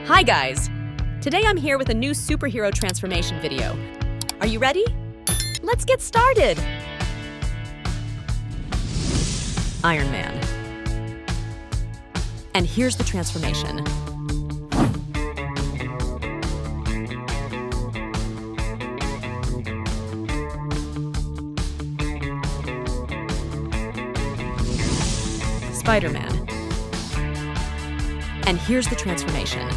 Hi guys! Today I'm here with a new superhero transformation video. Are you ready? Let's get started! Iron Man. And here's the transformation. Spider-Man. And here's the transformation.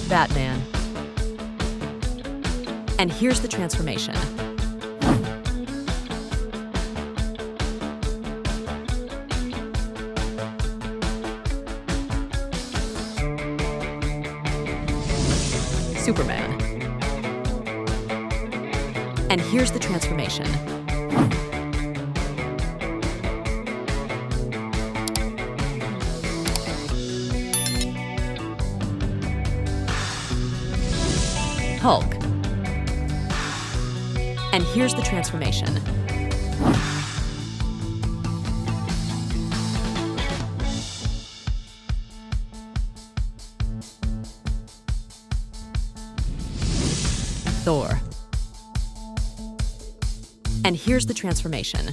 Batman. And here's the transformation. Superman. And here's the transformation. Hulk. And here's the transformation. Thor. And here's the transformation.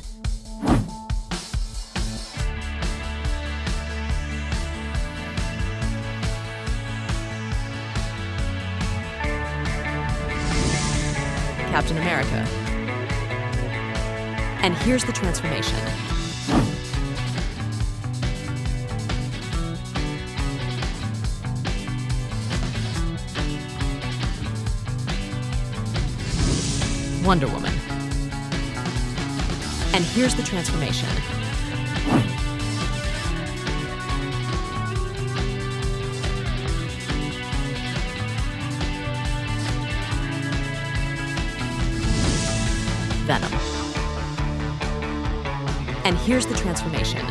Captain America. And here's the transformation. Wonder Woman. And here's the transformation. Venom. And here's the transformation.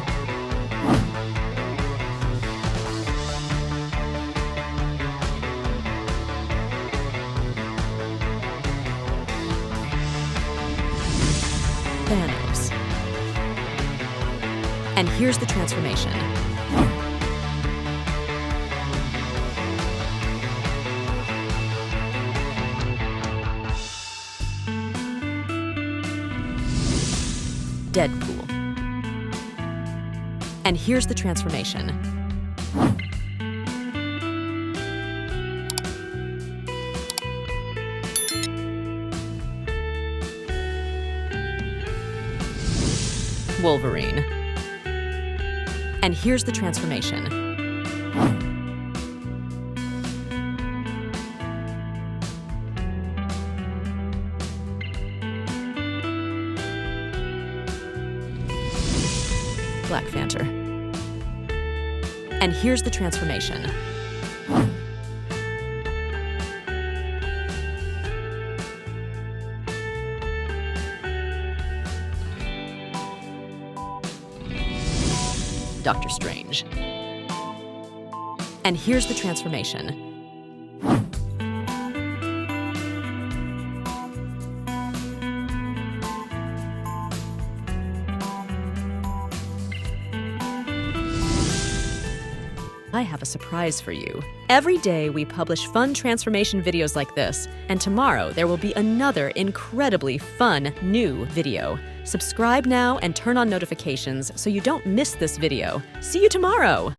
Thanos. And here's the transformation. Deadpool. And here's the transformation. Wolverine. And here's the transformation. Black Panther. And here's the transformation. Doctor Strange. And here's the transformation. I have a surprise for you. Every day we publish fun transformation videos like this, and tomorrow there will be another incredibly fun new video. Subscribe now and turn on notifications so you don't miss this video. See you tomorrow!